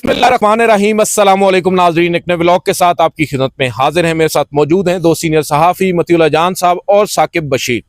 बिस्मिल्लाहिर्रहमानिर्रहीम। अस्सलाम वालेकुम नाज़रीन, एक नए व्लॉग के साथ आपकी खिदमत में हाजिर हैं। मेरे साथ मौजूद हैं दो सीनियर सहाफ़ी मतीउल्लाह जान साहब और साकिब बशीर।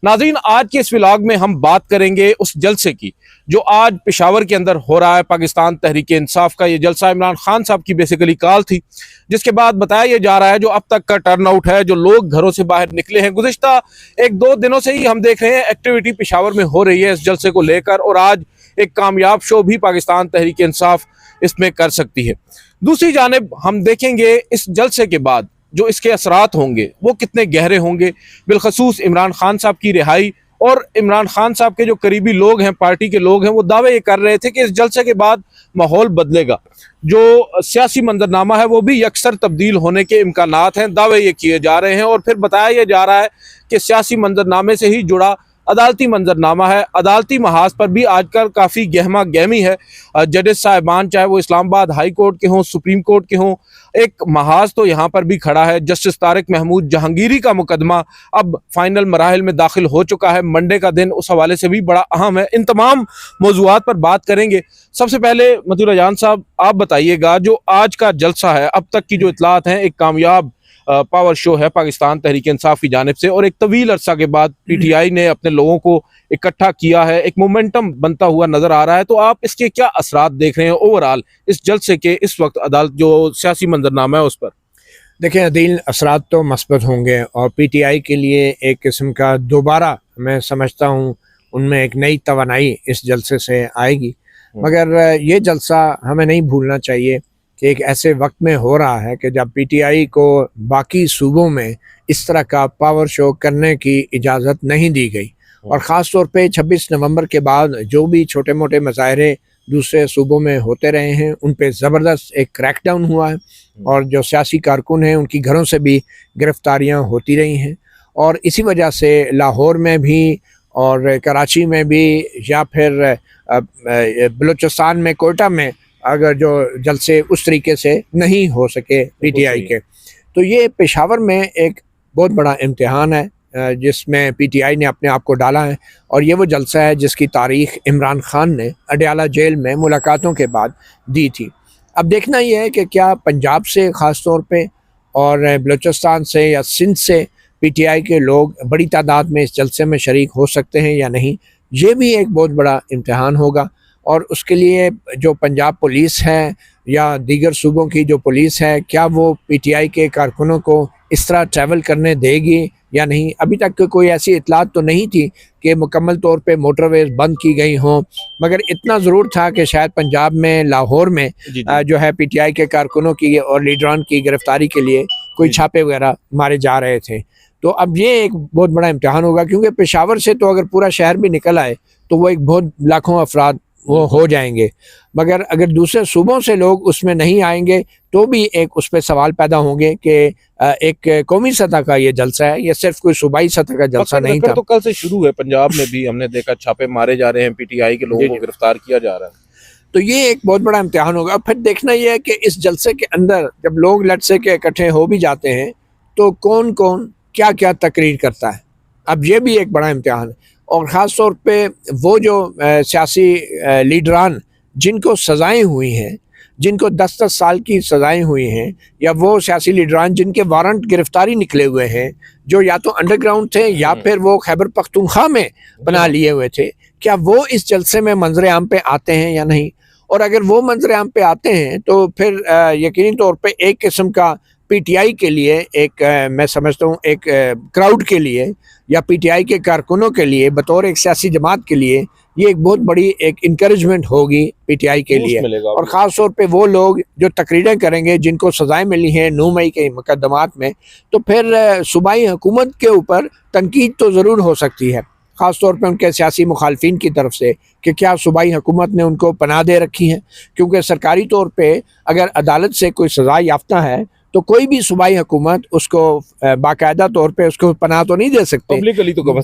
नाज़रीन, आज के इस व्लॉग में हम बात करेंगे उस जलसे की जो आज पेशावर के अंदर हो रहा है। पाकिस्तान तहरीक इंसाफ का ये जलसा इमरान खान साहब की बेसिकली कॉल थी, जिसके बाद बताया यह जा रहा है जो अब तक का टर्न आउट है, जो लोग घरों से बाहर निकले हैं। गुज़िश्ता एक दो दिनों से ही हम देख रहे हैं एक्टिविटी पेशावर में हो रही है इस जलसे को लेकर, और आज एक कामयाब शो भी पाकिस्तान तहरीक इंसाफ इसमें कर सकती है। दूसरी जानिब हम देखेंगे इस जलसे के बाद जो इसके असरात होंगे वो कितने गहरे होंगे, बिलखसूस इमरान खान साहब की रिहाई। और इमरान खान साहब के जो करीबी लोग हैं, पार्टी के लोग हैं, वो दावे ये कर रहे थे कि इस जलसे के बाद माहौल बदलेगा, जो सियासी मंजरनामा है वो भी यकसर तब्दील होने के इम्कानात हैं, दावे ये किए जा रहे हैं। और फिर बताया यह जा रहा है कि सियासी मंजरनामे से ही जुड़ा अदालती मंजरनामा है। अदालती महाज पर भी आजकल काफ़ी गहमा गहमी है। जजेस साहिबान चाहे वो इस्लामाबाद हाई कोर्ट के हों, सुप्रीम कोर्ट के हों, एक महाज तो यहाँ पर भी खड़ा है। जस्टिस तारिक महमूद जहांगीरी का मुकदमा अब फाइनल मराहिल में दाखिल हो चुका है। मंडे का दिन उस हवाले से भी बड़ा अहम है। इन तमाम मौजूआत पर बात करेंगे। सबसे पहले मतीउल्लाह जान साहब, आप बताइएगा जो आज का जलसा है, अब तक की जो इतलात हैं, एक कामयाब पावर शो है पाकिस्तान तहरीक इंसाफ की जानिब से, और एक तवील अरसा के बाद पीटीआई ने अपने लोगों को इकट्ठा किया है, एक मोमेंटम बनता हुआ नजर आ रहा है। तो आप इसके क्या असरात देख रहे हैं ओवरऑल इस जलसे के, इस वक्त अदालत जो सियासी मंजरनामा है उस पर? देखें अदील, असरात तो मस्बत होंगे और पीटीआई के लिए एक किस्म का दोबारा, मैं समझता हूँ उनमें एक नई तवानाई इस जलसे से आएगी। मगर ये जलसा हमें नहीं भूलना चाहिए कि एक ऐसे वक्त में हो रहा है कि जब पीटीआई को बाकी सूबों में इस तरह का पावर शो करने की इजाज़त नहीं दी गई, और ख़ास तौर पे 26 नवंबर के बाद जो भी छोटे मोटे मुजाहरे दूसरे सूबों में होते रहे हैं उन पे ज़बरदस्त एक क्रैकडाउन हुआ है, और जो सियासी कारकुन हैं उनकी घरों से भी गिरफ्तारियां होती रही हैं। और इसी वजह से लाहौर में भी और कराची में भी, या फिर बलूचिस्तान में, कोयटा में अगर जो जलसे उस तरीके से नहीं हो सके पीटीआई के, तो ये पेशावर में एक बहुत बड़ा इम्तिहान है जिसमें पीटीआई ने अपने आप को डाला है। और ये वो जलसा है जिसकी तारीख इमरान खान ने अडयाला जेल में मुलाकातों के बाद दी थी। अब देखना ये है कि क्या पंजाब से ख़ास तौर पे और बलूचिस्तान से या सिंध से पीटीआई के लोग बड़ी तादाद में इस जलसे में शरीक हो सकते हैं या नहीं। ये भी एक बहुत बड़ा इम्तिहान होगा, और उसके लिए जो पंजाब पुलिस है या दीगर सूबों की जो पुलिस है, क्या वो पीटीआई के कारकुनों को इस तरह ट्रैवल करने देगी या नहीं। अभी तक कोई ऐसी इतलात तो नहीं थी कि मुकम्मल तौर पे मोटरवेज बंद की गई हों, मगर इतना ज़रूर था कि शायद पंजाब में, लाहौर में जो है पीटीआई के कारकुनों की और लीडरान की गिरफ्तारी के लिए कोई छापे वगैरह मारे जा रहे थे। तो अब ये एक बहुत बड़ा इम्तिहान होगा, क्योंकि पेशावर से तो अगर पूरा शहर भी निकल आए तो वो एक बहुत लाखों अफराद वो हो जाएंगे, मगर अगर दूसरे सूबों से लोग उसमें नहीं आएंगे तो भी एक उस पर सवाल पैदा होंगे कि एक कौमी सतह का ये जलसा है, ये सिर्फ कोई सूबाई सतह का जलसा नहीं था। तो कल से शुरू है, पंजाब में भी हमने देखा छापे मारे जा रहे हैं, पीटीआई के लोगों को गिरफ्तार किया जा रहा है। तो ये एक बहुत बड़ा इम्तिहान होगा। फिर देखना ये है कि इस जलसे के अंदर जब लोग लट से के इकट्ठे हो भी जाते हैं तो कौन कौन क्या क्या तकरीर करता है। अब ये भी एक बड़ा इम्तिहान है, और ख़ास तौर पे वो जो सियासी लीडरान जिनको सज़ाएं हुई हैं, जिनको 10-10 साल की सज़ाएं हुई हैं, या वो सियासी लीडरान जिनके वारंट गिरफ्तारी निकले हुए हैं, जो या तो अंडरग्राउंड थे या फिर वो खैबर पख्तूनख्वा में बना लिए हुए थे, क्या वो इस जलसे में मंजर आम पे आते हैं या नहीं। और अगर वो मंजर आम पे आते हैं तो फिर यकीनी तौर पे एक किस्म का पीटीआई के लिए एक मैं समझता हूँ एक क्राउड के लिए या पीटीआई के कारकुनों के लिए बतौर एक सियासी जमात के लिए ये एक बहुत बड़ी एक इंकरेजमेंट होगी पीटीआई के लिए। और ख़ास तौर पे वो लोग जो तकरीरें करेंगे जिनको सज़ाएं मिली हैं 9 मई के मुकदमात में, तो फिर सूबाई हुकूमत के ऊपर तनकीद तो ज़रूर हो सकती है, ख़ास तौर पे उनके सियासी मुखालफिन की तरफ से, कि क्या सूबाई हुकूमत ने उनको पनाह दे रखी है। क्योंकि सरकारी तौर पे अगर अदालत से कोई सज़ा याफ्ता है तो कोई भी सूबाई हुकूमत उसको बाकायदा तौर पे उसको पनाह तो नहीं दे सकते।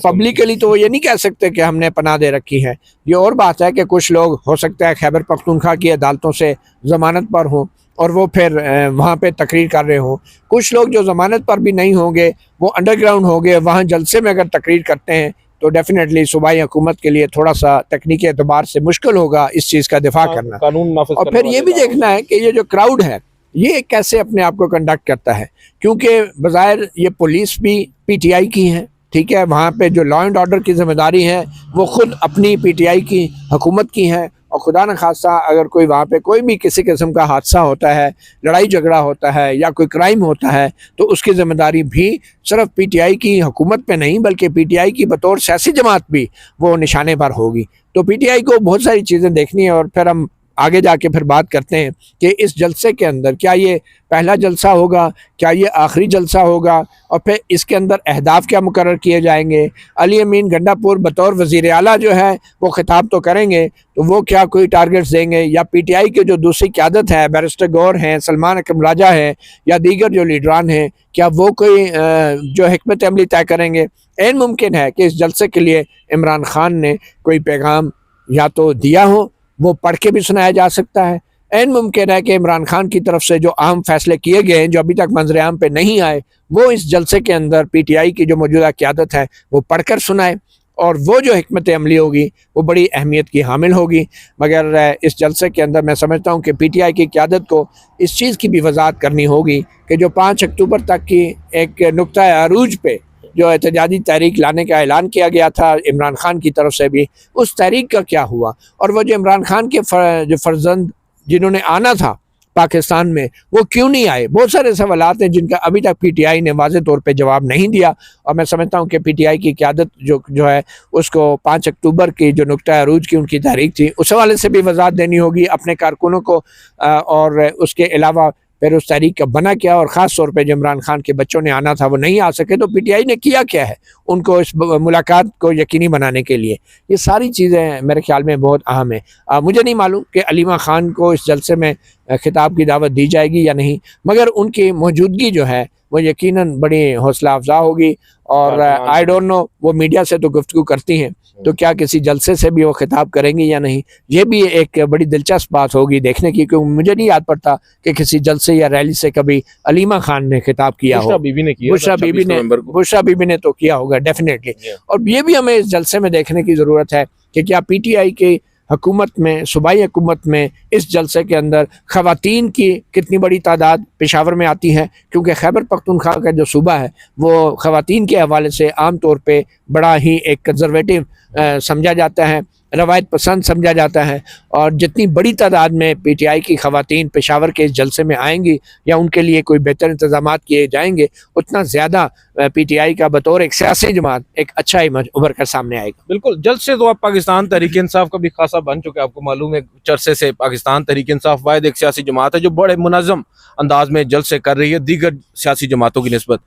पब्लिकली तो वो ये नहीं कह सकते कि हमने पनाह दे रखी है। ये और बात है कि कुछ लोग हो सकता है खैबर पख्तूनख्वा की अदालतों से ज़मानत पर हों और वो फिर वहाँ पे तकरीर कर रहे हों। कुछ लोग जो ज़मानत पर भी नहीं होंगे वो अंडरग्राउंड होंगे, वहाँ जलसे में अगर तकरीर करते हैं तो डेफिनेटली सूबाई हुकूमत के लिए थोड़ा सा तकनीकी एतबार से मुश्किल होगा इस चीज़ का दिफा करना। कानून नाफिज और करने फिर ये वाले भी देखना है कि ये जो क्राउड है ये कैसे अपने आप को कंडक्ट करता है, क्योंकि बज़ाहिर ये पुलिस भी पीटीआई की है, ठीक है, वहाँ पे जो लॉ एंड ऑर्डर की जिम्मेदारी है वो खुद अपनी पीटीआई की हुकूमत की है, और खुदा न खास्ता अगर कोई वहाँ पे कोई भी किसी किस्म का हादसा होता है, लड़ाई झगड़ा होता है या कोई क्राइम होता है, तो उसकी ज़िम्मेदारी भी सिर्फ पीटीआई की हुकूमत पे नहीं बल्कि पीटीआई की बतौर सियासी जमात भी वो निशाने पर होगी। तो पीटीआई को बहुत सारी चीज़ें देखनी है, और फिर हम आगे जाके फिर बात करते हैं कि इस जलसे के अंदर क्या ये पहला जलसा होगा, क्या ये आखिरी जलसा होगा, और फिर इसके अंदर अहदाफ क्या मुकर्रर किए जाएंगे। अली अमीन गंडापुर बतौर वज़ीर आला जो है वो खिताब तो करेंगे, तो वो क्या कोई टारगेट्स देंगे, या पीटीआई की जो दूसरी क़यादत है, बैरिस्टर गौर हैं, सलमान अकरम राजा है, या दीगर जो लीडरान हैं, क्या वो कोई जो हिकमत अमली तय करेंगे। ऐन मुमकिन है कि इस जलसे के लिए इमरान खान ने कोई पैगाम या तो दिया हो, वो पढ़ के भी सुनाया जा सकता है। ऐन मुमकिन है कि इमरान खान की तरफ से जो अहम फैसले किए गए हैं जो अभी तक मंजर आम पे नहीं आए, वो इस जलसे के अंदर पीटीआई की जो मौजूदा क़यादत है वो पढ़कर सुनाए, और वो जो हिकमत अमली होगी वो बड़ी अहमियत की हामिल होगी। मगर इस जलसे के अंदर मैं समझता हूँ कि पीटीआई की क़यादत को इस चीज़ की भी वजाहत करनी होगी कि जो 5 अक्टूबर तक की एक नुक्ता अरूज पे जो एहतजाजी तहरीक लाने का ऐलान किया गया था इमरान खान की तरफ से भी, उस तहरीक का क्या हुआ, और वो जो इमरान खान के जो फर्जंद जिन्होंने आना था पाकिस्तान में वो क्यों नहीं आए। बहुत सारे सवालात हैं जिनका अभी तक पीटीआई ने वाज़े तौर पे जवाब नहीं दिया, और मैं समझता हूँ कि पीटीआई की क़यादत जो है उसको 5 अक्टूबर की जो नुक्ता अरूज की उनकी तहरीक थी उस हवाले से भी वजाहत देनी होगी अपने कारकुनों को, और उसके अलावा फिर उस तहरीक का बना क्या, और ख़ास तौर पे जो इमरान खान के बच्चों ने आना था वो नहीं आ सके, तो पीटीआई ने किया क्या है उनको इस मुलाकात को यकीनी बनाने के लिए। ये सारी चीज़ें मेरे ख्याल में बहुत अहम है। मुझे नहीं मालूम कि अलीमा खान को इस जलसे में खिताब की दावत दी जाएगी या नहीं, मगर उनकी मौजूदगी जो है वो यकीनन बड़ी हौसला अफजा होगी, और आई डोंट नो वो मीडिया से तो गुफ्तगू करती हैं, तो क्या किसी जलसे से भी वो खिताब करेंगी या नहीं, ये भी एक बड़ी दिलचस्प बात होगी देखने की, क्योंकि मुझे नहीं याद पड़ता कि किसी जलसे या रैली से कभी अलीमा खान ने खिताब किया हो। बुशरा बीबी ने किया, बुशरा बीबी ने तो किया होगा डेफिनेटली। और ये भी हमें इस जलसे में देखने की ज़रूरत है कि क्या पीटीआई के हुकूमत में, सूबाई हुकूमत में इस जलसे के अंदर ख़वातीन की कितनी बड़ी तादाद पेशावर में आती है, क्योंकि खैबर पख्तूनख्वा का जो सूबा है वो ख़वातीन के हवाले से आम तौर पे बड़ा ही एक कंजर्वेटिव समझा जाता है, रवायत पसंद समझा जाता है, और जितनी बड़ी तादाद में पीटीआई की ख़वातीन पेशावर के इस जलसे में आएंगी या उनके लिए कोई बेहतर इंतजाम किए जाएंगे, उतना ज़्यादा पीटीआई का बतौर एक सियासी जमात एक अच्छा इमेज उभर कर सामने आएगा। बिल्कुल, जलसे तो अब पाकिस्तान तहरीक इंसाफ का भी खासा बन चुका है। आपको मालूम है चरसे से पाकिस्तान तहरीक इंसाफ वाहिद एक सियासी जमात है जो बड़े मुनज़्ज़म अंदाज में जलसे कर रही है दीगर सियासी जमातों की निस्बत।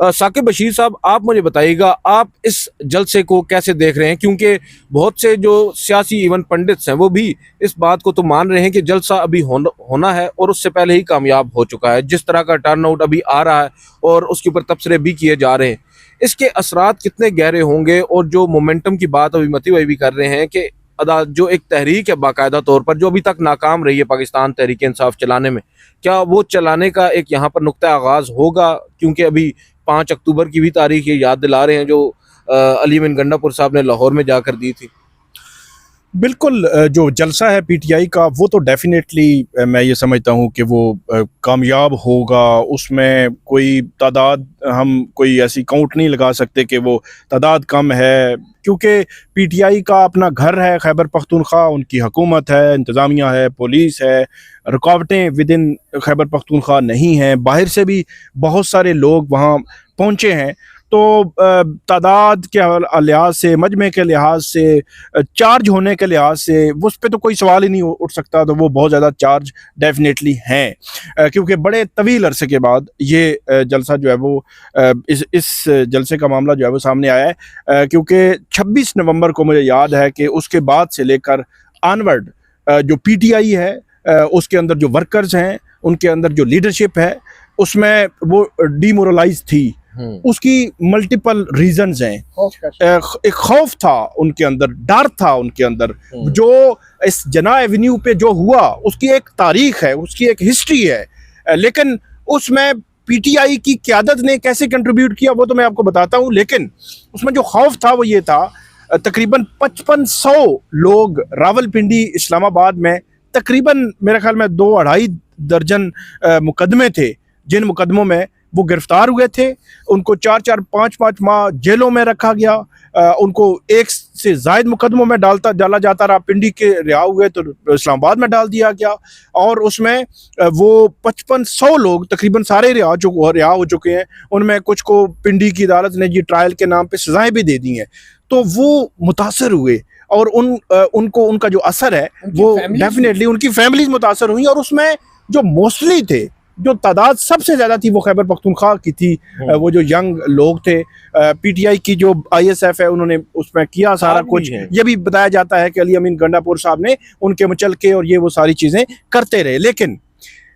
साकिब बशीर साहब, आप मुझे बताइएगा आप इस जलसे को कैसे देख रहे हैं, क्योंकि बहुत से जो सियासी इवन पंडित्स हैं वो भी इस बात को तो मान रहे हैं कि जलसा अभी होना है और उससे पहले ही कामयाब हो चुका है। जिस तरह का टर्नआउट अभी आ रहा है और उसके ऊपर तबसरे भी किए जा रहे हैं, इसके असरात कितने गहरे होंगे। और जो मोमेंटम की बात अभी मती भाई भी कर रहे हैं कि जो एक तहरीक है बाकायदा तौर पर जो अभी तक नाकाम रही है पाकिस्तान तहरीक इंसाफ चलाने में, क्या वो चलाने का एक यहाँ पर नुक्ता आगाज़ होगा, क्योंकि अभी 5 अक्टूबर की भी तारीख ये याद दिला रहे हैं जो अली अमीन गंडापुर साहब ने लाहौर में जाकर दी थी। बिल्कुल, जो जलसा है पीटीआई का वो तो डेफिनेटली मैं ये समझता हूँ कि वो कामयाब होगा। उसमें कोई तादाद हम कोई ऐसी काउंट नहीं लगा सकते कि वो तादाद कम है, क्योंकि पीटीआई का अपना घर है खैबर पख्तूनख्वा, उनकी हुकूमत है, इंतज़ामिया है, पुलिस है, रुकावटें विद इन खैबर पख्तूनख्वा नहीं हैं, बाहर से भी बहुत सारे लोग वहाँ पहुँचे हैं। तो तादाद के लिहाज से, मजमे के लिहाज से, चार्ज होने के लिहाज से उस पर तो कोई सवाल ही नहीं उठ सकता। तो वो बहुत ज़्यादा चार्ज डेफिनेटली हैं, क्योंकि बड़े तवील अरसे के बाद ये जलसा जो है वो इस जलसे का मामला जो है वो सामने आया है, क्योंकि 26 नवंबर को मुझे याद है कि उसके बाद से लेकर ऑनवर्ड जो पीटीआई है उसके अंदर जो वर्कर्स हैं, उनके अंदर जो लीडरशिप है, उसमें वो डीमोरलाइज थी। उसकी मल्टीपल रीजंस हैं। एक खौफ था उनके अंदर, डर था उनके अंदर। जो इस जना एवेन्यू पे जो हुआ उसकी एक तारीख है, उसकी एक हिस्ट्री है, लेकिन उसमें पीटीआई की क़यादत ने कैसे कंट्रीब्यूट किया वो तो मैं आपको बताता हूँ। लेकिन उसमें जो खौफ था वो ये था तकरीबन 5500 लोग रावलपिंडी इस्लामाबाद में, तकरीबन मेरे ख्याल में 2-2.5 दर्जन मुकदमे थे, जिन मुकदमों में वो गिरफ्तार हुए थे। उनको 4-4, 5-5 माह जेलों में रखा गया। उनको एक से ज़ायद मुकदमों में डाला जाता रहा। पिंडी के रिहा हुए तो इस्लामाबाद में डाल दिया गया, और उसमें वो 5500 लोग तकरीबन सारे रिहा हो चुके हैं। उनमें कुछ को पिंडी की अदालत ने जी ट्रायल के नाम पे सज़ाएं भी दे दी हैं। तो वो मुतासर हुए, और उनको उनका जो असर है वो डेफिनेटली उनकी फैमिलीज मुतासर हुई। और उसमें जो मोस्टली थे, जो तादाद सबसे ज़्यादा थी, वो खैबर पख्तूनख्वा की थी। वो जो यंग लोग थे, पीटीआई की जो ISF है, उन्होंने उसमें किया सारा कुछ। ये भी बताया जाता है कि अली अमीन गंडापुर साहब ने उनके मचलके और ये वो सारी चीज़ें करते रहे। लेकिन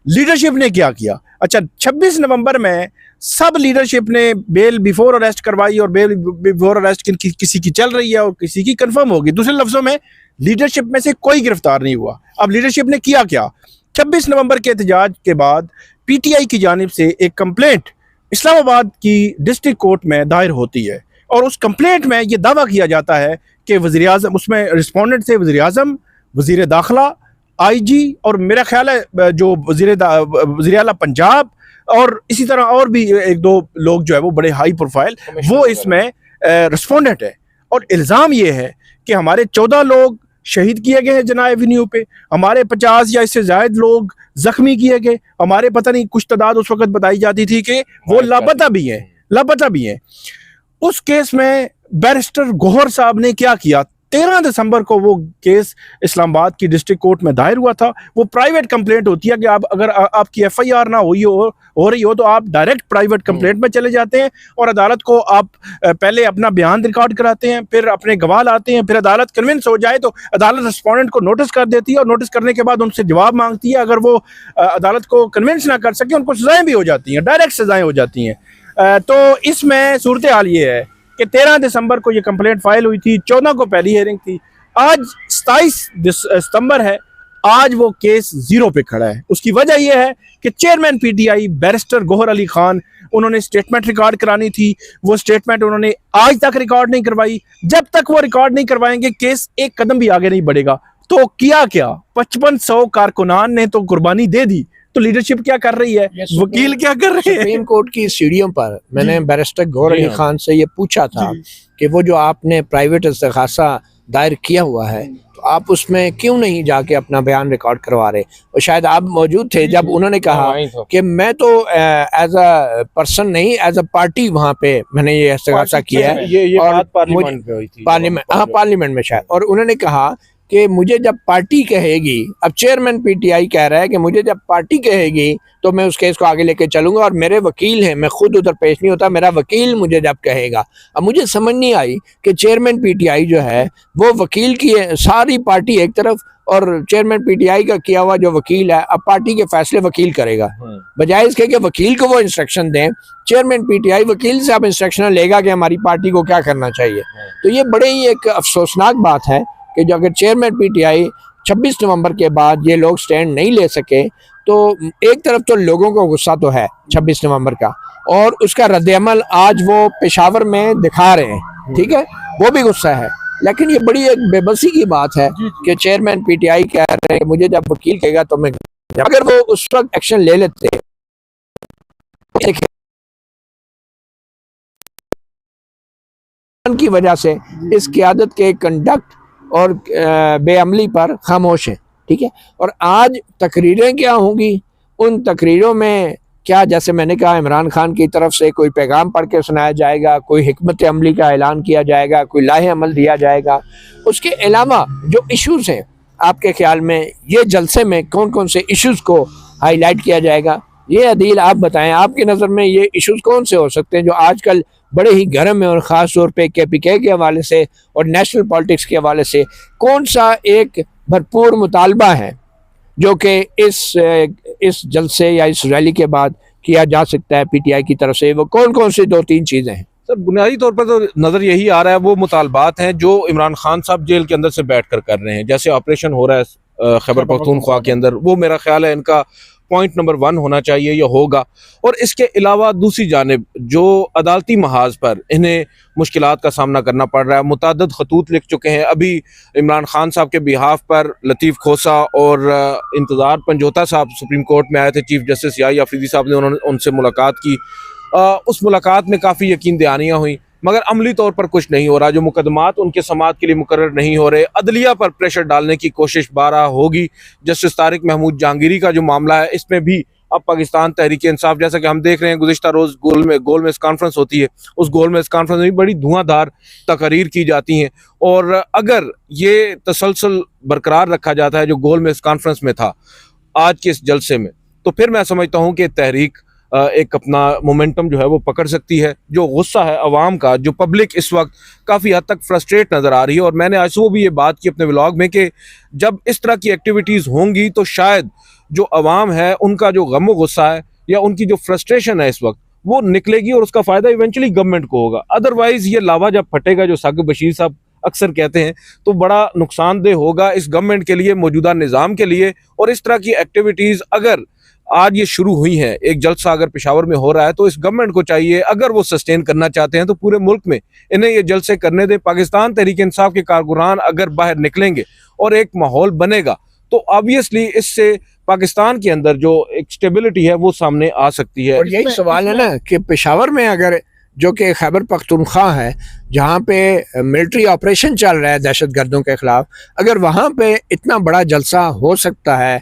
लीडरशिप ने क्या किया? अच्छा, 26 नवंबर में सब लीडरशिप ने बेल बिफोर अरेस्ट करवाई, और बेल बिफोर अरेस्ट किसी की चल रही है और किसी की कंफर्म होगी। दूसरे लफ्जों में लीडरशिप में से कोई गिरफ्तार नहीं हुआ। अब लीडरशिप ने किया क्या? 26 नवंबर के एहतजाज के बाद पीटीआई की जानिब से एक कंप्लेंट इस्लामाबाद की डिस्ट्रिक्ट कोर्ट में दायर होती है, और उस कंप्लेंट में यह दावा किया जाता है कि वज़ीर आज़म, उसमें रिस्पोंडेंट थे वज़ीर आज़म, वज़ीर दाखिला, IG, और मेरा ख्याल है जो वज़ीर आला पंजाब, और इसी तरह और भी 1-2 लोग जो है वो बड़े हाई प्रोफाइल, वो इसमें रिस्पोंडेंट है। और इल्ज़ाम ये है कि हमारे 14 लोग शहीद किए गए हैं जना एवेन्यू पे, हमारे 50 या इससे ज़ायद लोग जख्मी किए गए, हमारे पता नहीं कुछ तादाद उस वक्त बताई जाती थी कि वो लापता भी हैं। उस केस में बैरिस्टर गौहर साहब ने क्या किया? 13 दिसंबर को वो केस इस्लामाबाद की डिस्ट्रिक्ट कोर्ट में दायर हुआ था। वो प्राइवेट कंप्लेंट होती है कि आप अगर आपकी FIR ना हो रही हो तो आप डायरेक्ट प्राइवेट कंप्लेंट में चले जाते हैं, और अदालत को आप पहले अपना बयान रिकॉर्ड कराते हैं, फिर अपने गवाह लाते हैं, फिर अदालत कन्विंस हो जाए तो अदालत रिस्पोंडेंट को नोटिस कर देती है, और नोटिस करने के बाद उनसे जवाब मांगती है। अगर वो अदालत को कन्विंस ना कर सके, उनको सजाएं भी हो जाती हैं, डायरेक्ट सजाएं हो जाती हैं। तो इसमें सूरत हाल ये है कि 13 दिसंबर को ये कंप्लेंट फाइल हुई थी, 14 को पहली हियरिंग थी, आज 27 सितंबर है, आज वो केस 0 पे खड़ा है। उसकी वजह यह है कि chairman PTI barrister Gohar Ali Khan, उन्होंने स्टेटमेंट रिकॉर्ड करानी थी, वो स्टेटमेंट उन्होंने आज तक रिकॉर्ड नहीं करवाई। जब तक वो रिकॉर्ड नहीं करवाएंगे, केस एक कदम भी आगे नहीं बढ़ेगा। तो किया क्या? 5500 कारकुनान ने तो कुर्बानी दे दी, तो लीडरशिप क्या कर रही है, वकील क्या कर रहे हैं? सुप्रीम कोर्ट की सीढ़ियों पर मैंने बैरिस्टर गौहर अली खान से ये पूछा था कि वो जो आपने प्राइवेट इस्तिगासा दायर किया हुआ है, तो आप उसमें क्यों नहीं जाके अपना बयान रिकॉर्ड करवा रहे? और शायद आप मौजूद थे जब उन्होंने कहा कि मैं तो एज अ पर्सन नहीं, एज अ पार्टी वहाँ पे मैंने ये इस्तिगासा किया है। ये और बात पार्लियामेंट में हुई थी, पार्लियामेंट में शायद। और उन्होंने कहा कि मुझे जब पार्टी कहेगी, अब चेयरमैन PTI कह रहा है कि मुझे जब पार्टी कहेगी तो मैं उस केस को आगे लेके चलूंगा, और मेरे वकील हैं, मैं खुद उधर पेश नहीं होता, मेरा वकील मुझे जब कहेगा। अब मुझे समझ नहीं आई कि चेयरमैन PTI जो है वो वकील की है, सारी पार्टी एक तरफ, और चेयरमैन PTI का किया हुआ जो वकील है, अब पार्टी के फैसले वकील करेगा, बजाय इसके कि वकील को वो इंस्ट्रक्शन दें। चेयरमैन PTI वकील से अब इंस्ट्रक्शन लेगा कि हमारी पार्टी को क्या करना चाहिए। तो ये बड़े ही एक अफसोसनाक बात है कि जो अगर चेयरमैन PTI 26 नवंबर के बाद ये लोग स्टैंड नहीं ले सके, तो एक तरफ तो लोगों को गुस्सा तो है 26 नवंबर का, और उसका रद्द-ए-अमल आज वो पेशावर में दिखा रहे हैं, ठीक है, वो भी गुस्सा है। लेकिन ये बड़ी एक बेबसी की बात है कि चेयरमैन PTI कह रहे हैं मुझे जब वकील कहेगा तो मैं, अगर वो उस वक्त एक्शन ले लेते की वजह से इस क़यादत के कंडक्ट और बेअमली पर खामोश है, ठीक है। और आज तकरीरें क्या होंगी, उन तकरीरों में क्या, जैसे मैंने कहा, इमरान खान की तरफ से कोई पैगाम पढ़ के सुनाया जाएगा, कोई हिकमत अमली का ऐलान किया जाएगा, कोई लाहे अमल दिया जाएगा। उसके अलावा जो इश्यूज़ हैं, आपके ख्याल में ये जलसे में कौन कौन से इश्यूज़ को हाईलाइट किया जाएगा? ये अदील आप बताएं, आपकी नज़र में ये इश्यूज़ कौन से हो सकते हैं जो आजकल बड़े ही गर्म है, और ख़ास तौर पे KPK के हवाले से और नेशनल पॉलिटिक्स के हवाले से कौन सा एक भरपूर मुतालबा है जो कि इस जलसे या इस रैली के बाद किया जा सकता है PTI की तरफ से? वो कौन कौन सी 2-3 चीज़ें हैं? सर, बुनियादी तौर पर तो नज़र यही आ रहा है, वो मुतालबात हैं जो इमरान खान साहब जेल के अंदर से बैठ कर रहे हैं। जैसे ऑपरेशन हो रहा है खैबर पख्तूनख्वा के अंदर, वो मेरा ख्याल है इनका पॉइंट नंबर 1 होना चाहिए, या होगा। और इसके अलावा दूसरी जानिब जो अदालती महाज पर इन्हें मुश्किलात का सामना करना पड़ रहा है, मुतअद्दिद खतूत लिख चुके हैं। अभी इमरान खान साहब के बिहाफ पर लतीफ़ खोसा और इंतज़ार पंजोता साहब सुप्रीम कोर्ट में आए थे, चीफ जस्टिस याही आफरीदी साहब ने उन्होंने उनसे मुलाकात की। उस मुलाकात में काफ़ी यकीन दहानियाँ हुई, मगर अमली तौर पर कुछ नहीं हो रहा। जो मुकदमात उनके समात के लिए मुकर्रर नहीं हो रहे, अदलिया पर प्रेशर डालने की कोशिश बारहा होगी। जस्टिस तारिक महमूद जहांगीरी का जो मामला है, इसमें भी अब पाकिस्तान तहरीक इंसाफ, जैसा कि हम देख रहे हैं गुज़िश्ता रोज़ गोल में कॉन्फ्रेंस होती है, उस गोल में कॉन्फ्रेंस में बड़ी धुआंधार तकरीर की जाती हैं। और अगर ये तसलसल बरकरार रखा जाता है जो गोल में कॉन्फ्रेंस में था आज के इस जलसे में, तो फिर मैं समझता हूँ कि तहरीक एक अपना मोमेंटम जो है वो पकड़ सकती है। जो गुस्सा है अवाम का, जो पब्लिक इस वक्त काफ़ी हद तक फ्रस्ट्रेट नज़र आ रही है, और मैंने आज सुबह भी ये बात की अपने व्लॉग में कि जब इस तरह की एक्टिविटीज़ होंगी तो शायद जो अवाम है उनका जो गम व गुस्सा है या उनकी जो फ्रस्ट्रेशन है इस वक्त वो निकलेगी, और उसका फ़ायदा इवेंचुअली गवर्नमेंट को होगा। अदरवाइज़ ये लावा जब फटेगा, जो साकिब बशीर साहब अक्सर कहते हैं, तो बड़ा नुकसानदेह होगा इस गवर्नमेंट के लिए, मौजूदा निज़ाम के लिए। और इस तरह की एक्टिविटीज़ अगर आज ये शुरू हुई हैं, एक जलसा अगर पेशावर में हो रहा है, तो इस गवर्नमेंट को चाहिए, अगर वो सस्टेन करना चाहते हैं तो पूरे मुल्क में इन्हें ये जलसे करने दे। पाकिस्तान तहरीक इंसाफ के कारकुनान अगर बाहर निकलेंगे और एक माहौल बनेगा तो ऑब्वियसली इससे पाकिस्तान के अंदर जो एक स्टेबिलिटी है वो सामने आ सकती है। और यही सवाल है ना कि पेशावर में अगर, जो कि खैबर पख्तूनख्वा है जहाँ पे मिलिट्री ऑपरेशन चल रहा है दहशत गर्दों के ख़िलाफ़, अगर वहाँ पे इतना बड़ा जलसा हो सकता है,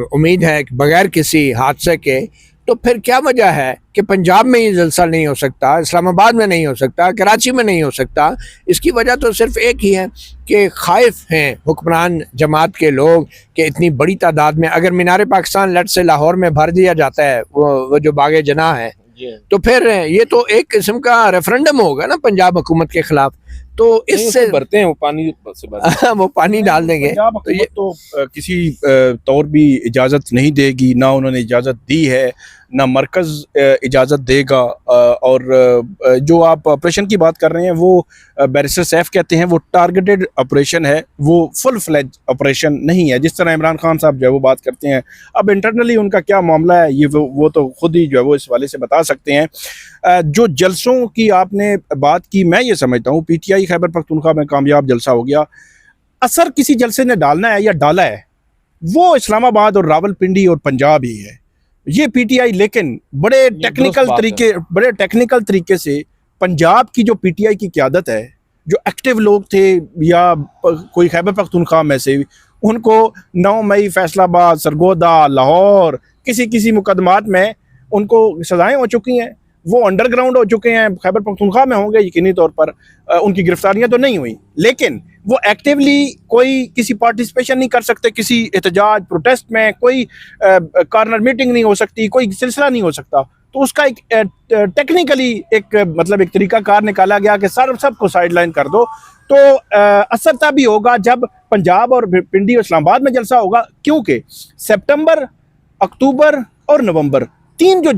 उम्मीद है कि बगैर किसी हादसे के, तो फिर क्या वजह है कि पंजाब में ये जलसा नहीं हो सकता, इस्लामाबाद में नहीं हो सकता, कराची में नहीं हो सकता? इसकी वजह तो सिर्फ एक ही है कि खाइफ हैं हुक्मरान जमात के लोग कि इतनी बड़ी तादाद में अगर मीनार पाकिस्तान लट से लाहौर में भर दिया जाता है, वो जो बागे जना है, तो फिर ये तो एक किस्म का रेफरेंडम होगा ना पंजाब हुकूमत के खिलाफ। तो इससे भरते हैं वो पानी से वो पानी डाल देंगे। पंजाब तो ये तो किसी तौर भी इजाज़त नहीं देगी, ना उन्होंने इजाज़त दी है, ना मरकज़ इजाज़त देगा। और जो आप ऑपरेशन की बात कर रहे हैं वो बैरिस्टर सैफ कहते हैं वो टारगेटेड ऑपरेशन है, वो फुल फ्लेज ऑपरेशन नहीं है, जिस तरह इमरान खान साहब जो है वो बात करते हैं। अब इंटरनली उनका क्या मामला है ये वो तो खुद ही जो है वो इस वाले से बता सकते हैं। जो जलसों की आपने बात की, मैं ये समझता हूँ PTI खैबर पख्तूनख्वा में कामयाब जलसा हो गया। असर किसी जलसे ने डालना है या डाला है वो इस्लामाबाद और रावलपिंडी और पंजाब ही है। ये PTI लेकिन बड़े टेक्निकल तरीके से पंजाब की जो PTI की क़यादत है, जो एक्टिव लोग थे या कोई खैबर पख्तूनख्वा में से, उनको 9 मई फैसलाबाद, सरगोदा, लाहौर, किसी मुकदमात में उनको सज़ाएं हो चुकी हैं, वो अंडरग्राउंड हो चुके हैं। खैबर पख्तूनख्वा में होंगे यकीनी तौर पर, उनकी गिरफ्तारियां तो नहीं हुई, लेकिन वो एक्टिवली कोई किसी पार्टिसिपेशन नहीं कर सकते, किसी एहतजाज प्रोटेस्ट में कोई कॉर्नर मीटिंग नहीं हो सकती, कोई सिलसिला नहीं हो सकता। तो उसका एक टेक्निकली एक मतलब एक तरीकाकार निकाला गया कि सबको साइडलाइन कर दो। तो असर तभी होगा जब पंजाब और पिंडी और इस्लामाबाद में जलसा होगा, क्योंकि सितंबर, अक्टूबर और नवंबर 3 जो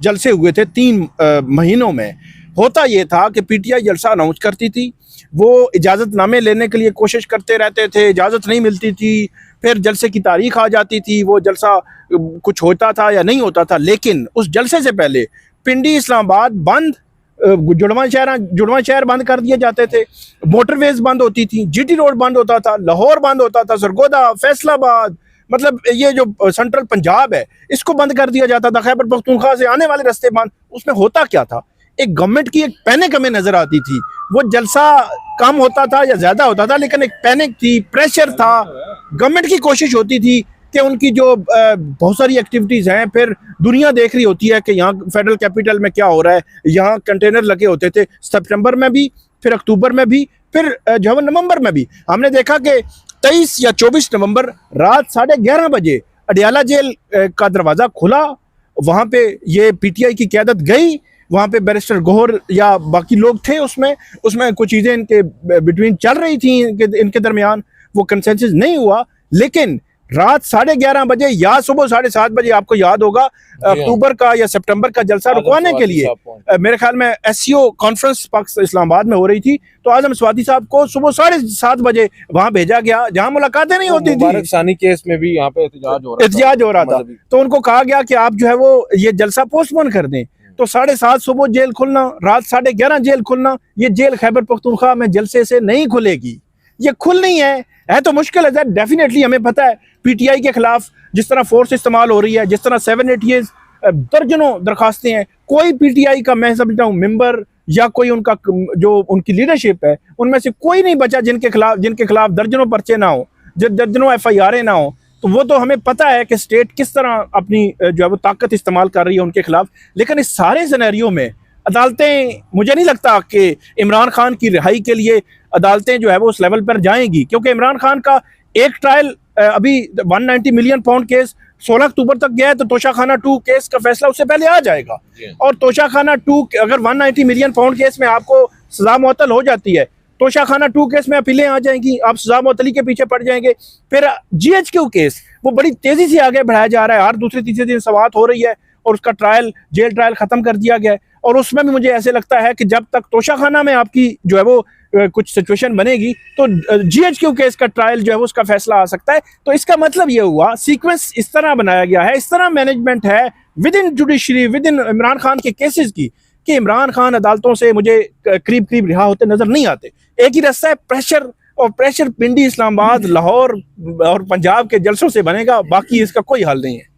जलसे हुए थे 3 महीनों में, होता ये था कि PTI जलसा अनाउंस करती थी, वो इजाज़तनामे लेने के लिए कोशिश करते रहते थे, इजाज़त नहीं मिलती थी, फिर जलसे की तारीख आ जाती थी, वो जलसा कुछ होता था या नहीं होता था। लेकिन उस जलसे से पहले पिंडी, इस्लामाबाद बंद, जुड़वा शहर बंद कर दिए जाते थे, मोटरवेज बंद होती थी, GT रोड बंद होता था, लाहौर बंद होता था, सरगोदा, फैसलाबाद, मतलब ये जो सेंट्रल पंजाब है इसको बंद कर दिया जाता था, खैबर पख्तूनख्वा से आने वाले रास्ते बंद। उसमें होता क्या था, एक गवर्नमेंट की एक पैनिक हमें नजर आती थी। वो जलसा कम होता था या ज्यादा होता था, लेकिन एक पैनिक थी, प्रेशर था। गवर्नमेंट की कोशिश होती थी कि उनकी जो बहुत सारी एक्टिविटीज़ हैं, फिर दुनिया देख रही होती है कि यहाँ फेडरल कैपिटल में क्या हो रहा है, यहाँ कंटेनर लगे होते थे सितंबर में भी, फिर अक्टूबर में भी, फिर जो है नवंबर में भी। हमने देखा कि 23 या 24 नवंबर रात 11:30 बजे अडियाला जेल का दरवाज़ा खुला, वहाँ पे ये PTI की क़यादत गई, वहाँ पे बैरिस्टर गौहर या बाकी लोग थे, उसमें कुछ चीज़ें इनके बिटवीन चल रही थी, इनके दरमियान वो कंसेंसस नहीं हुआ। लेकिन रात 11:30 बजे या सुबह 7:30 बजे, आपको याद होगा अक्टूबर का या सितंबर का जलसा रुकवाने के लिए मेरे ख्याल में एससीओ कॉन्फ्रेंस पाकिस्तान इस्लामाबाद में हो रही थी, तो आजम स्वाति साहब को सुबह 7:30 बजे वहां भेजा गया जहां मुलाकातें नहीं होती थी। सानी केस में भी यहाँ पे एहतजाज हो रहा था, तो उनको कहा गया कि आप जो है वो ये जलसा पोस्टपोन कर दें। तो 7:30 सुबह जेल खुलना, रात 11:30 जेल खुलना, ये जेल खैबर पख्तूनख्वा में जलसे से नहीं खुलेगी, ये खुल नहीं है तो मुश्किल है। डेफिनेटली हमें पता है पीटीआई के खिलाफ जिस तरह फोर्स इस्तेमाल हो रही है, जिस तरह 7-8 ईयर्स दर्जनों दरखास्तें हैं, कोई पीटीआई का मैं समझता हूँ मेंबर या कोई उनका जो उनकी लीडरशिप है उनमें से कोई नहीं बचा जिनके खिलाफ दर्जनों पर्चे ना हो, दर्जनों FIR ना हो। तो वो तो हमें पता है कि स्टेट किस तरह अपनी जो है वो ताकत इस्तेमाल कर रही है उनके खिलाफ। लेकिन इस सारे सिनेरियो में अदालतें, मुझे नहीं लगता कि इमरान खान की रिहाई के लिए अदालतें जो है वो उस लेवल पर जाएंगी, क्योंकि इमरान खान का एक ट्रायल अभी 190 मिलियन पाउंड केस 16 अक्टूबर तक गया है, तो तोशाखाना 2 केस का फैसला उससे पहले आ जाएगा। और तोशाखाना 2 अगर 190 मिलियन पाउंड केस में आपको सजा मुअत्तल हो जाती है, तोशाखाना 2 केस में अपीलें आ जाएंगी, आप सजा मुअत्तली के पीछे पड़ जाएंगे। फिर GHQ केस वो बड़ी तेजी से आगे बढ़ाया जा रहा है, हर दूसरे तीसरे दिन समाअत हो रही है और उसका जेल ट्रायल खत्म कर दिया गया है। और उसमें भी मुझे ऐसे लगता है कि जब तक तोशाखाना में आपकी जो है वो कुछ सिचुएशन बनेगी तो GHQ केस का ट्रायल जो है वो उसका फैसला आ सकता है। तो इसका मतलब ये हुआ सीक्वेंस इस तरह बनाया गया है, इस तरह मैनेजमेंट है with in judiciary, with in Imran Khan के केसेस की, कि इमरान खान अदालतों से मुझे करीब करीब रिहा होते नजर नहीं आते। एक ही रास्ता है, प्रेशर, और प्रेशर पिंडी, इस्लामाबाद, लाहौर और पंजाब के जलसों से बनेगा, बाकी इसका कोई हल नहीं है।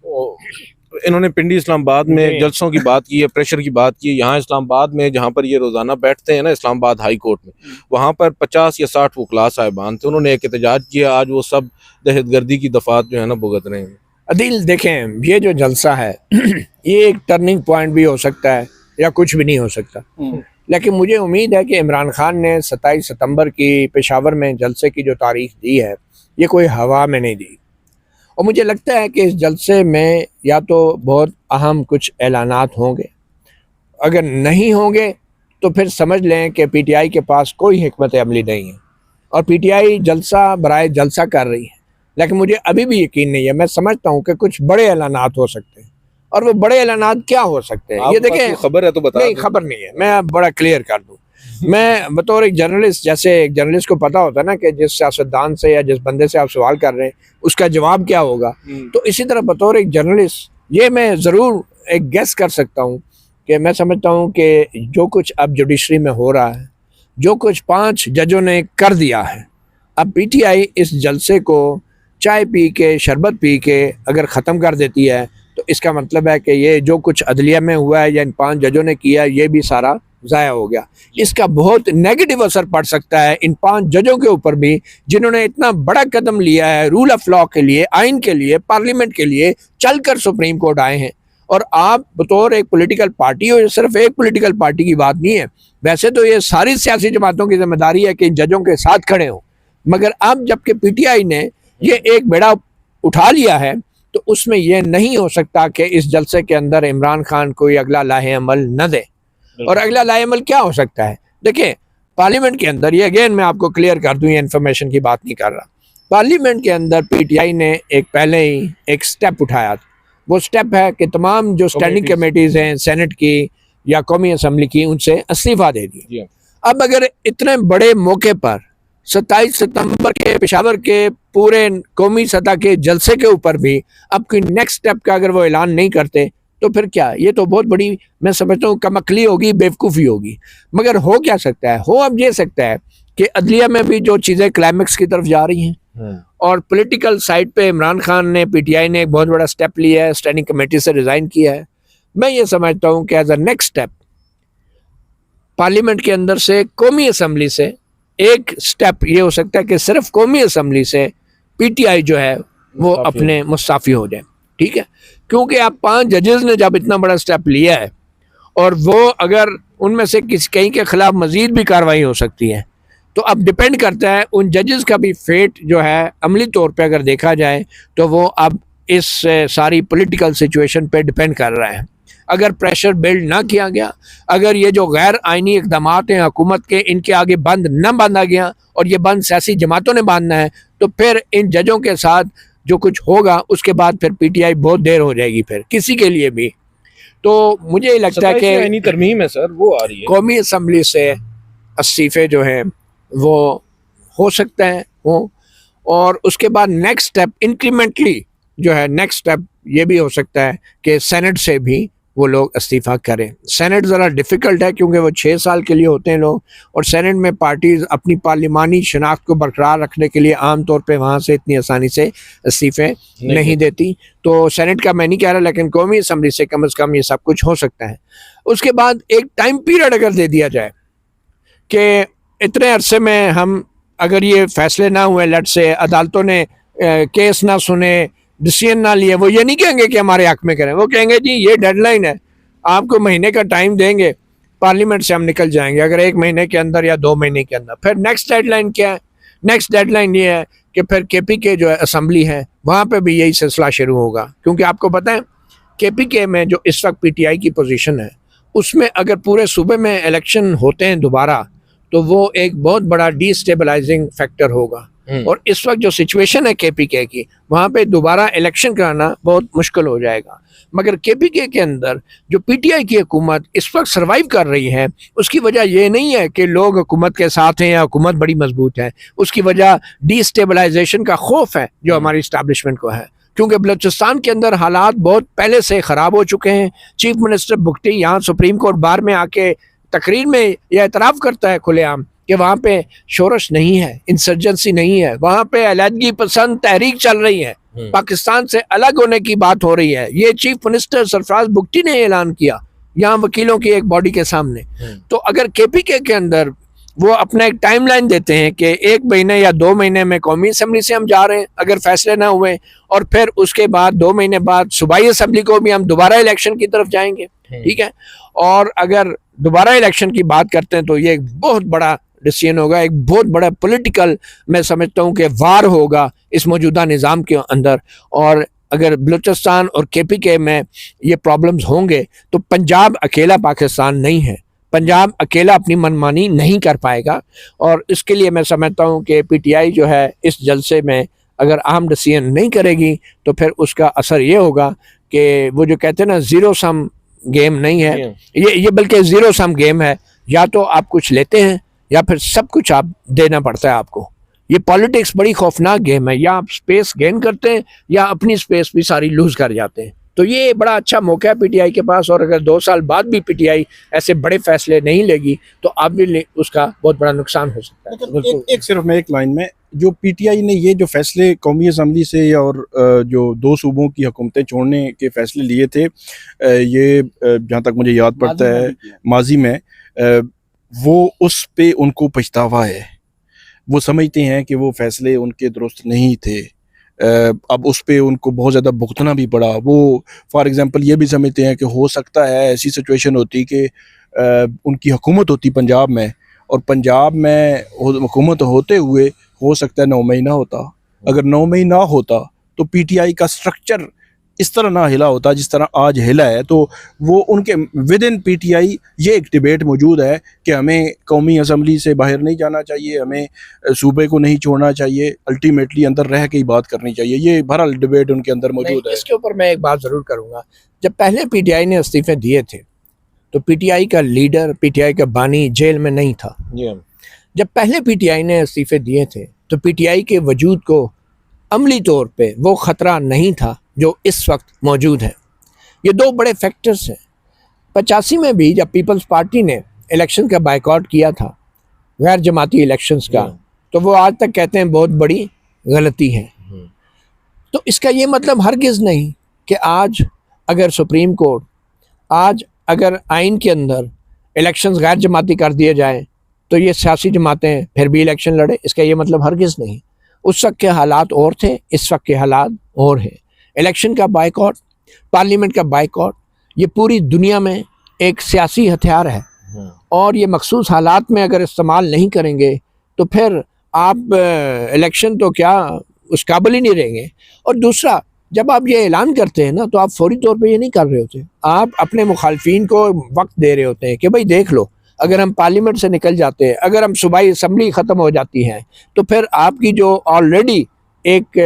इन्होंने पिंडी इस्लामाबाद में जलसों की बात की है, प्रेशर की बात की है। यहाँ इस्लामाबाद में जहाँ पर ये रोजाना बैठते हैं ना, इस्लामाबाद हाई कोर्ट में, वहाँ पर 50 या 60 वकला साहिबान थे, उन्होंने एक एहतजाज किया। आज वो सब दहशतगर्दी की दफात जो है ना भुगत रहे हैं। अदील देखें, ये जो जलसा है ये एक टर्निंग पॉइंट भी हो सकता है या कुछ भी नहीं हो सकता, लेकिन मुझे उम्मीद है कि इमरान खान ने 27 सितंबर की पेशावर में जलसे की जो तारीख दी है ये कोई हवा में नहीं दी। और मुझे लगता है कि इस जलसे में या तो बहुत अहम कुछ ऐलानात होंगे, अगर नहीं होंगे तो फिर समझ लें कि PTI के पास कोई हिकमत अमली नहीं है और PTI जलसा बराए जलसा कर रही है। लेकिन मुझे अभी भी यकीन नहीं है, मैं समझता हूँ कि कुछ बड़े ऐलानात हो सकते हैं। और वो बड़े ऐलानात क्या हो सकते हैं ये देखें, खबर है तो बता। नहीं, खबर नहीं है, मैं बड़ा क्लियर कर दूँ। मैं बतौर एक जर्नलिस्ट, जैसे एक जर्नलिस्ट को पता होता है ना कि जिस सियासतदान से या जिस बंदे से आप सवाल कर रहे हैं उसका जवाब क्या होगा, तो इसी तरह बतौर एक जर्नलिस्ट ये मैं ज़रूर एक गेस कर सकता हूँ कि मैं समझता हूँ कि जो कुछ अब जुडिशरी में हो रहा है, जो कुछ 5 जजों ने कर दिया है, अब PTI इस जलसे को चाय पी के, शरबत पी के अगर ख़त्म कर देती है तो इसका मतलब है कि ये जो कुछ अदलिया में हुआ है या इन 5 जजों ने किया है ये भी सारा ज़ाया हो गया। इसका बहुत नेगेटिव असर पड़ सकता है इन 5 जजों के ऊपर भी, जिन्होंने इतना बड़ा कदम लिया है रूल ऑफ लॉ के लिए, आइन के लिए, पार्लियामेंट के लिए, चलकर सुप्रीम कोर्ट आए हैं। और आप बतौर एक पॉलिटिकल पार्टी हो, सिर्फ एक पॉलिटिकल पार्टी की बात नहीं है, वैसे तो ये सारी सियासी जमातों की जिम्मेदारी है कि इन जजों के साथ खड़े हों, मगर अब जबकि PTI ने ये एक बेड़ा उठा लिया है तो उसमें यह नहीं हो सकता कि इस जलसे के अंदर इमरान खान कोई अगला लाहे अमल न दे। और अगला लाहे अमल क्या हो सकता है? देखिए, पार्लियामेंट के अंदर, ये अगेन मैं आपको क्लियर कर दूं, ये इन्फॉर्मेशन की बात नहीं कर रहा, पार्लियामेंट के अंदर PTI ने एक पहले ही एक स्टेप उठाया। वो स्टेप है कि तमाम जो स्टैंडिंग कमेटीज़ हैं सेनेट की या कौमी असम्बली की, उनसे इस्तीफा दे दिया। अब अगर इतने बड़े मौके पर 27 सितंबर के पेशावर के पूरे कौमी सतह के जलसे के ऊपर भी अब कोई नेक्स्ट स्टेप का अगर वो ऐलान नहीं करते तो फिर क्या, ये तो बहुत बड़ी मैं समझता हूँ कमकली होगी, बेवकूफ़ी होगी। मगर हो क्या सकता है? हो अब ये सकता है कि अदलिया में भी जो चीज़ें क्लाइमेक्स की तरफ जा रही हैं और पॉलिटिकल साइड पे इमरान खान ने, PTI ने एक बहुत बड़ा स्टेप लिया है, स्टैंडिंग कमेटी से रिज़ाइन किया है। मैं ये समझता हूँ कि as a next step parliament के अंदर से, कौमी असम्बली से एक स्टेप ये हो सकता है कि सिर्फ कौमी असम्बली से PTI जो है वो अपने मुस्ताफ़ी हो जाए। ठीक है, क्योंकि आप 5 जजेस ने जब इतना बड़ा स्टेप लिया है और वो अगर उनमें से कहीं के खिलाफ मजीद भी कार्रवाई हो सकती है, तो अब डिपेंड करता है उन जजेस का भी फेट जो है अमली तौर पे अगर देखा जाए तो वो अब इस सारी पॉलिटिकल सिचुएशन पे डिपेंड कर रहा है। अगर प्रेशर बिल्ड ना किया गया, अगर ये जो गैर आइनी इक़दाम हैं हुकूमत के, इनके आगे बंद न बांधा गया और ये बंद सियासी जमातों ने बांधना है, तो फिर इन जजों के साथ जो कुछ होगा उसके बाद फिर पीटीआई बहुत देर हो जाएगी फिर किसी के लिए भी। तो मुझे ये लगता है कि आईनी तरमीम है सर, वो आ रही है। कौमी असम्बली से इस्तीफे जो हैं वो हो सकता है हो, और उसके बाद नेक्स्ट स्टेप इंक्रीमेंटली जो है नेक्स्ट स्टेप ये भी हो सकता है कि सेनेट से भी वो लोग इस्तीफा करें। सेनेट ज़रा डिफ़िकल्ट है क्योंकि वो 6 साल के लिए होते हैं लोग, और सेनेट में पार्टीज़ अपनी पार्लिमानी शनाख्त को बरकरार रखने के लिए आम तौर पे वहाँ से इतनी आसानी से इस्तीफे नहीं देती। तो सेनेट का मैं नहीं कह रहा, लेकिन कौमी असम्बली से कम से कम ये सब कुछ हो सकता है। उसके बाद एक टाइम पीरियड अगर दे दिया जाए कि इतने अरसे में हम अगर ये फैसले ना हुए, लट से अदालतों ने केस ना सुने, डिसीजन ना लिए, वो ये नहीं कहेंगे कि हमारे हक में करें, वो कहेंगे जी ये डेडलाइन है, आपको महीने का टाइम देंगे, पार्लियामेंट से हम निकल जाएंगे अगर 1 महीने के अंदर या 2 महीने के अंदर। फिर नेक्स्ट डेडलाइन क्या है? नेक्स्ट डेडलाइन ये है कि फिर केपीके जो है असम्बली है वहाँ पे भी यही सिलसिला शुरू होगा, क्योंकि आपको पता है केपीके में जो इस वक्त पीटीआई की पोजीशन है उसमें अगर पूरे सूबे में इलेक्शन होते हैं दोबारा तो वो एक बहुत बड़ा डिस्टेबलाइजिंग फैक्टर होगा। और इस वक्त जो सिचुएशन है केपीके की, वहाँ पे दोबारा इलेक्शन कराना बहुत मुश्किल हो जाएगा। मगर केपीके के अंदर जो पीटीआई की हुकूमत इस वक्त सर्वाइव कर रही है, उसकी वजह ये नहीं है कि लोग हुकूमत के साथ हैं या हुकूमत बड़ी मजबूत है, उसकी वजह डिस्टेबलाइजेशन का खौफ है जो हमारी इस्टेब्लिशमेंट को है। क्योंकि बलूचिस्तान के अंदर हालात बहुत पहले से ख़राब हो चुके हैं। चीफ मिनिस्टर भुट्टी यहाँ सुप्रीम कोर्ट बार में आके तकरीर में यह एतराफ़ करता है खुलेआम कि वहाँ पे शोरश नहीं है, इंसर्जेंसी नहीं है, वहाँ पे अलहदगी पसंद तहरीक चल रही है, पाकिस्तान से अलग होने की बात हो रही है। ये चीफ मिनिस्टर सरफराज भुट्टी ने ऐलान किया यहाँ वकीलों की एक बॉडी के सामने। तो अगर केपीके के अंदर वो अपना एक टाइमलाइन देते हैं कि 1 महीने या 2 महीने में कौमी असम्बली से हम जा रहे हैं अगर फैसले ना हुए, और फिर उसके बाद 2 महीने बाद सूबाई असम्बली को भी हम दोबारा इलेक्शन की तरफ जाएंगे, ठीक है। और अगर दोबारा इलेक्शन की बात करते हैं तो ये एक बहुत बड़ा डिसीजन होगा, एक बहुत बड़ा पॉलिटिकल मैं समझता हूँ कि वार होगा इस मौजूदा निज़ाम के अंदर। और अगर बलूचिस्तान और केपीके में ये प्रॉब्लम्स होंगे तो पंजाब अकेला पाकिस्तान नहीं है, पंजाब अकेला अपनी मनमानी नहीं कर पाएगा। और इसके लिए मैं समझता हूँ कि पीटीआई जो है इस जलसे में अगर अहम डिसीजन नहीं करेगी तो फिर उसका असर ये होगा कि वो जो कहते हैं ना ज़ीरो सम गेम नहीं है, ये बल्कि ज़ीरो सम गेम है। या तो आप कुछ लेते हैं या फिर सब कुछ आप देना पड़ता है आपको। ये पॉलिटिक्स बड़ी खौफनाक गेम है, या आप स्पेस गेन करते हैं या अपनी स्पेस भी सारी लूज कर जाते हैं। तो ये बड़ा अच्छा मौका है पीटीआई के पास, और अगर 2 साल बाद भी पीटीआई ऐसे बड़े फैसले नहीं लेगी तो अब भी उसका बहुत बड़ा नुकसान हो सकता है। एक सिर्फ मैं एक लाइन में, जो पीटीआई ने ये जो फैसले कौमी असम्बली से और जो 2 सूबों की हुकूमतें छोड़ने के फैसले लिए थे, ये जहाँ तक मुझे याद पड़ता है माजी में, वो उस पे उनको पछतावा है। वो समझते हैं कि वो फैसले उनके दुरुस्त नहीं थे, अब उस पे उनको बहुत ज़्यादा भुगतना भी पड़ा। वो फॉर एग्ज़ाम्पल ये भी समझते हैं कि हो सकता है ऐसी सिचुएशन होती कि उनकी हुकूमत होती पंजाब में, और पंजाब में हुकूमत होते हुए हो सकता है 9 मई ना होता। अगर 9 मई ना होता तो पीटीआई का स्ट्रक्चर इस तरह ना हिला होता जिस तरह आज हिला है। तो वो उनके विद इन पीटीआई ये एक डिबेट मौजूद है कि हमें कौमी असम्बली से बाहर नहीं जाना चाहिए, हमें सूबे को नहीं छोड़ना चाहिए, अल्टीमेटली अंदर रह के ही बात करनी चाहिए। ये बहरहाल डिबेट उनके अंदर मौजूद है। इसके ऊपर मैं एक बात ज़रूर करूँगा, जब पहले पीटीआई ने इस्तीफे दिए थे तो पीटीआई का लीडर, पीटीआई का बानी जेल में नहीं था। जब पहले पीटीआई ने इस्तीफे दिए थे तो पीटीआई के वजूद को अमली तौर पे वो ख़तरा नहीं था जो इस वक्त मौजूद है। ये 2 बड़े फैक्टर्स हैं। 85 में भी जब पीपल्स पार्टी ने इलेक्शन का बायकॉट किया था, गैर जमाती इलेक्शंस का, तो वो आज तक कहते हैं बहुत बड़ी गलती है। तो इसका ये मतलब हरगिज़ नहीं कि आज अगर सुप्रीम कोर्ट, आज अगर आइन के अंदर इलेक्शंस गैर जमाती कर दिए जाएँ तो ये सियासी जमातें फिर भी इलेक्शन लड़े, इसका ये मतलब हरगिज़ नहीं। उस वक्त के हालात और थे, इस वक्त के हालात और हैं। इलेक्शन का बायकॉट, पार्लियामेंट का बायकॉट, ये पूरी दुनिया में एक सियासी हथियार है, और ये मखसूस हालात में अगर इस्तेमाल नहीं करेंगे तो फिर आप इलेक्शन तो क्या उस काबिल ही नहीं रहेंगे। और दूसरा, जब आप ये ऐलान करते हैं ना तो आप फौरी तौर पे ये नहीं कर रहे होते, आप अपने मुखालफिन को वक्त दे रहे होते हैं कि भाई देख लो, अगर हम पार्लियामेंट से निकल जाते हैं, अगर हम सूबाई असम्बली ख़त्म हो जाती है तो फिर आपकी जो ऑलरेडी एक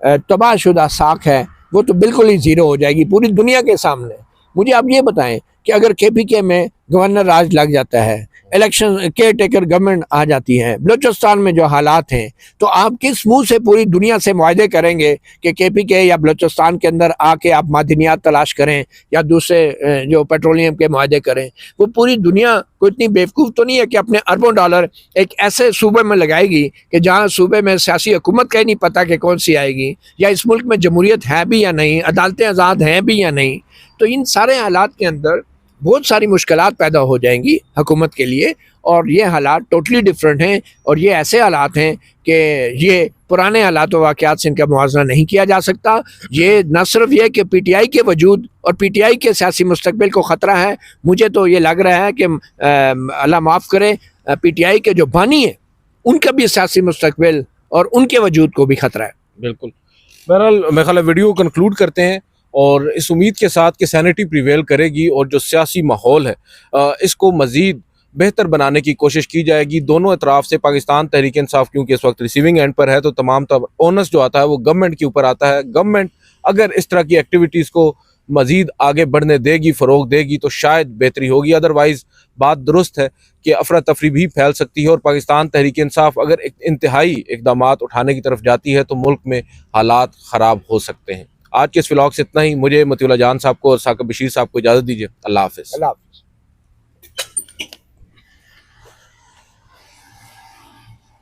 तबाहशुदा साख है वो तो बिल्कुल ही ज़ीरो हो जाएगी पूरी दुनिया के सामने। मुझे आप ये बताएं कि अगर KPK में गवर्नर राज लग जाता है, इलेक्शन केयर टेकर गवर्नमेंट आ जाती है, बलूचिस्तान में जो हालात हैं, तो आप किस मुंह से पूरी दुनिया से मुआहदे करेंगे कि KPK या बलूचिस्तान के अंदर आके आप मादनियात तलाश करें या दूसरे जो पेट्रोलियम के मुआहदे करें? वो पूरी दुनिया को इतनी बेवकूफ़ तो नहीं है कि अपने अरबों डॉलर एक ऐसे सूबे में लगाएगी कि जहाँ सूबे में सियासी हुकूमत का ही नहीं पता कि कौन सी आएगी, या इस मुल्क में जमहूरियत है भी या नहीं, अदालतें आज़ाद हैं भी या नहीं। तो इन सारे हालात के अंदर बहुत सारी मुश्किलात पैदा हो जाएंगी हुकूमत के लिए, और ये हालात टोटली डिफरेंट हैं, और ये ऐसे हालात हैं कि ये पुराने हालात व वाक़यात से इनका मुआवजा नहीं किया जा सकता। ये न सिर्फ ये कि PTI के वजूद और PTI के सियासी मुस्तकबिल को ख़तरा है, मुझे तो ये लग रहा है कि अल्लाह माफ़ करे PTI के जो बानी हैं उनका भी सियासी मुस्तकबिल और उनके वजूद को भी ख़तरा है। बिल्कुल। बहरहाल मेरे ख्याल है वीडियो कंक्लूड करते हैं और इस उम्मीद के साथ कि सैनिटी प्रिवेल करेगी और जो सियासी माहौल है इसको मज़ीद बेहतर बनाने की कोशिश की जाएगी दोनों अतराफ से। पाकिस्तान तहरीक इंसाफ क्योंकि इस वक्त रिसीविंग एंड पर है, तो तमाम ओनस जो आता है वो गवर्नमेंट के ऊपर आता है। गवर्नमेंट अगर इस तरह की एक्टिविटीज़ को मज़ीद आगे बढ़ने देगी, फ़रोग देगी, तो शायद बेहतरी होगी। अदरवाइज़ बात दुरुस्त है कि अफरा तफरी भी फैल सकती है, और पाकिस्तान तहरीक इंसाफ अगर एक इंतहाई इक़दामात उठाने की तरफ जाती है तो मुल्क में हालात ख़राब हो सकते हैं। आज के इस व्लॉग से इतना ही। मुझे मतीउल्लाह जान साहब को और साकिब बशीर साहब को इजाज़त दीजिए। अल्लाह हाफ़िज़। अल्लाह हाफ़िज़।